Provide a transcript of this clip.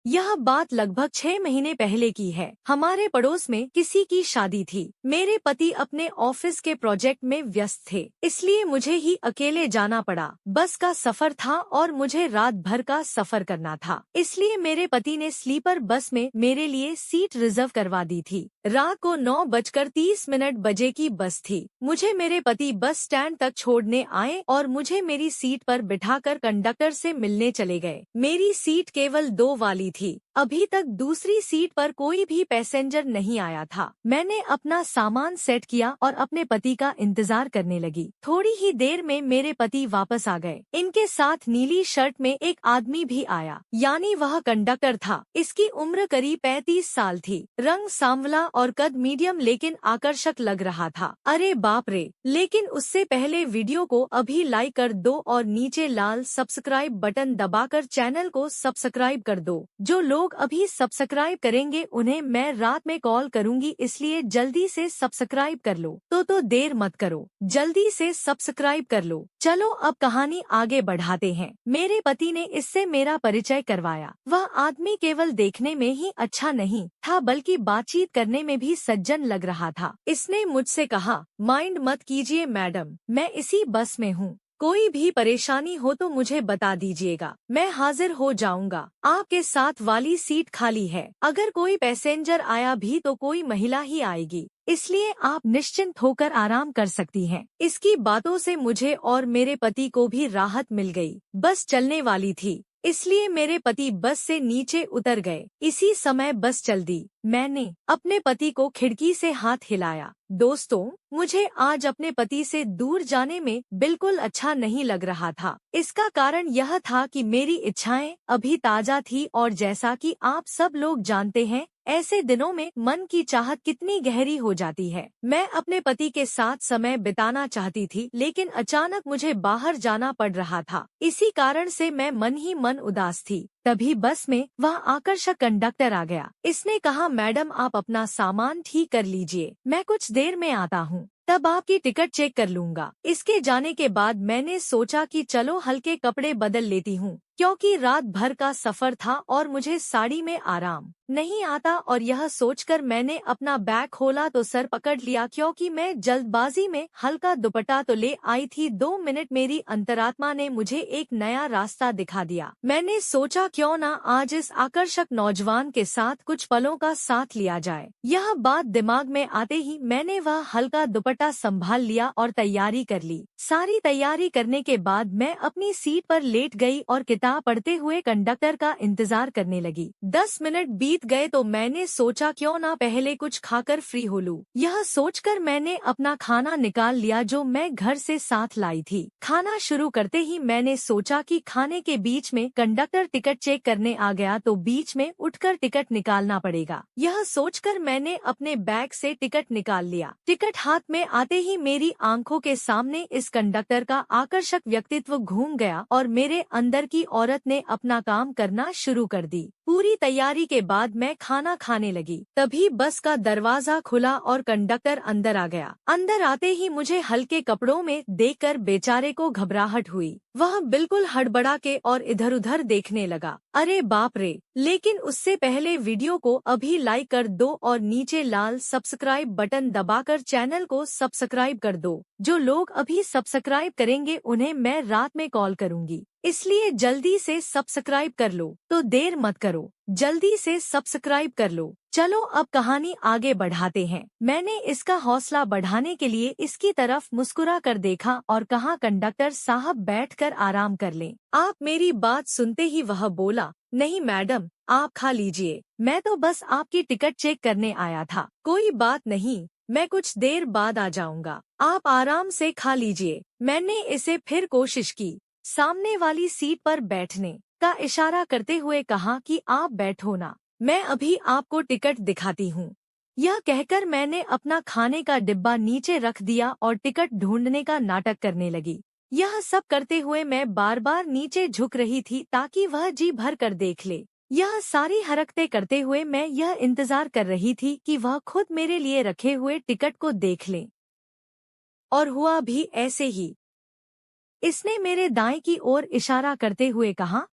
यह बात लगभग 6 महीने पहले की है। हमारे पड़ोस में किसी की शादी थी। मेरे पति अपने ऑफिस के प्रोजेक्ट में व्यस्त थे, इसलिए मुझे ही अकेले जाना पड़ा। बस का सफर था और मुझे रात भर का सफर करना था, इसलिए मेरे पति ने स्लीपर बस में मेरे लिए सीट रिजर्व करवा दी थी। रात को 9:30 बजे की बस थी। मुझे मेरे पति बस स्टैंड तक छोड़ने आए और मुझे मेरी सीट पर बिठाकर कंडक्टर से मिलने चले गए। मेरी सीट केवल 2 वाली थी। अभी तक दूसरी सीट पर कोई भी पैसेंजर नहीं आया था। मैंने अपना सामान सेट किया और अपने पति का इंतजार करने लगी। थोड़ी ही देर में मेरे पति वापस आ गए। इनके साथ नीली शर्ट में एक आदमी भी आया, यानी वह कंडक्टर था। इसकी उम्र करीब 35 साल थी। रंग सांवला और कद मीडियम लेकिन आकर्षक लग रहा था। अरे बाप रे! लेकिन उससे पहले वीडियो को अभी लाइक कर दो और नीचे लाल सब्सक्राइब बटन दबाकर चैनल को सब्सक्राइब कर दो। जो लोग अभी सब्सक्राइब करेंगे उन्हें मैं रात में कॉल करूंगी, इसलिए जल्दी से सब्सक्राइब कर लो। तो देर मत करो, जल्दी से सब्सक्राइब कर लो। चलो अब कहानी आगे बढ़ाते हैं। मेरे पति ने इससे मेरा परिचय करवाया। वह आदमी केवल देखने में ही अच्छा नहीं था बल्कि बातचीत करने में भी सज्जन लग रहा था। इसने मुझसे कहा, माइंड मत कीजिए मैडम, मैं इसी बस में हूँ। कोई भी परेशानी हो तो मुझे बता दीजिएगा, मैं हाजिर हो जाऊंगा। आपके साथ वाली सीट खाली है। अगर कोई पैसेंजर आया भी तो कोई महिला ही आएगी, इसलिए आप निश्चिंत होकर आराम कर सकती हैं। इसकी बातों से मुझे और मेरे पति को भी राहत मिल गई। बस चलने वाली थी, इसलिए मेरे पति बस से नीचे उतर गए। इसी समय बस चल दी। मैंने अपने पति को खिड़की से हाथ हिलाया। दोस्तों, मुझे आज अपने पति से दूर जाने में बिल्कुल अच्छा नहीं लग रहा था। इसका कारण यह था कि मेरी इच्छाएं अभी ताजा थी और जैसा कि आप सब लोग जानते हैं, ऐसे दिनों में मन की चाहत कितनी गहरी हो जाती है। मैं अपने पति के साथ समय बिताना चाहती थी, लेकिन अचानक मुझे बाहर जाना पड़ रहा था। इसी कारण से मैं मन ही मन उदास थी। तभी बस में वह आकर्षक कंडक्टर आ गया। इसने कहा, मैडम आप अपना सामान ठीक कर लीजिए, मैं कुछ देर में आता हूँ, तब आपकी टिकट चेक कर लूंगा। इसके जाने के बाद मैंने सोचा कि चलो हल्के कपड़े बदल लेती हूँ, क्योंकि रात भर का सफर था और मुझे साड़ी में आराम नहीं आता। और यह सोचकर मैंने अपना बैग खोला तो सर पकड़ लिया, क्योंकि मैं जल्दबाजी में हल्का दुपट्टा तो ले आई थी। 2 मिनट मेरी अंतरात्मा ने मुझे एक नया रास्ता दिखा दिया। मैंने सोचा क्यों ना आज इस आकर्षक नौजवान के साथ कुछ पलों का साथ लिया जाए। यह बात दिमाग में आते ही मैंने वह हल्का दुपट्टा संभाल लिया और तैयारी कर ली। सारी तैयारी करने के बाद मैं अपनी सीट पर लेट गई और किताब पढ़ते हुए कंडक्टर का इंतजार करने लगी। 10 मिनट बीत गए तो मैंने सोचा क्यों ना पहले कुछ खाकर फ्री हो लूं। यह सोचकर मैंने अपना खाना निकाल लिया जो मैं घर से साथ लाई थी। खाना शुरू करते ही मैंने सोचा कि खाने के बीच में कंडक्टर टिकट चेक करने आ गया तो बीच में उठकर टिकट निकालना पड़ेगा। यह सोचकर मैंने अपने बैग से टिकट निकाल लिया। टिकट हाथ में आते ही मेरी आंखों के सामने इस कंडक्टर का आकर्षक व्यक्तित्व घूम गया और मेरे अंदर की औरत ने अपना काम करना शुरू कर दी। पूरी तैयारी के बाद मैं खाना खाने लगी। तभी बस का दरवाजा खुला और कंडक्टर अंदर आ गया। अंदर आते ही मुझे हल्के कपड़ों में देखकर बेचारे को घबराहट हुई। वह बिल्कुल हड़बड़ा के और इधर उधर देखने लगा। अरे बाप रे! लेकिन उससे पहले वीडियो को अभी लाइक कर दो और नीचे लाल सब्सक्राइब बटन दबाकर चैनल को सब्सक्राइब कर दो। जो लोग अभी सब्सक्राइब करेंगे उन्हें मैं रात में कॉल करूंगी, इसलिए जल्दी से सब्सक्राइब कर लो। तो देर मत करो, जल्दी से सब्सक्राइब कर लो। चलो अब कहानी आगे बढ़ाते हैं। मैंने इसका हौसला बढ़ाने के लिए इसकी तरफ मुस्कुरा कर देखा और कहा, कंडक्टर साहब बैठकर आराम कर लें। आप मेरी बात सुनते ही वह बोला, नहीं मैडम, आप खा लीजिए, मैं तो बस आपकी टिकट चेक करने आया था। कोई बात नहीं, मैं कुछ देर बाद आ जाऊंगा, आप आराम से खा लीजिए। मैंने इसे फिर कोशिश की, सामने वाली सीट पर बैठने का इशारा करते हुए कहा कि आप बैठो ना, मैं अभी आपको टिकट दिखाती हूँ। यह कहकर मैंने अपना खाने का डिब्बा नीचे रख दिया और टिकट ढूंढने का नाटक करने लगी। यह सब करते हुए मैं बार बार नीचे झुक रही थी ताकि वह जी भर कर देख ले। यह सारी हरकतें करते हुए मैं यह इंतजार कर रही थी कि वह खुद मेरे लिए रखे हुए टिकट को देख ले। और हुआ भी ऐसे ही। इसने मेरे दाएं की ओर इशारा करते हुए कहा,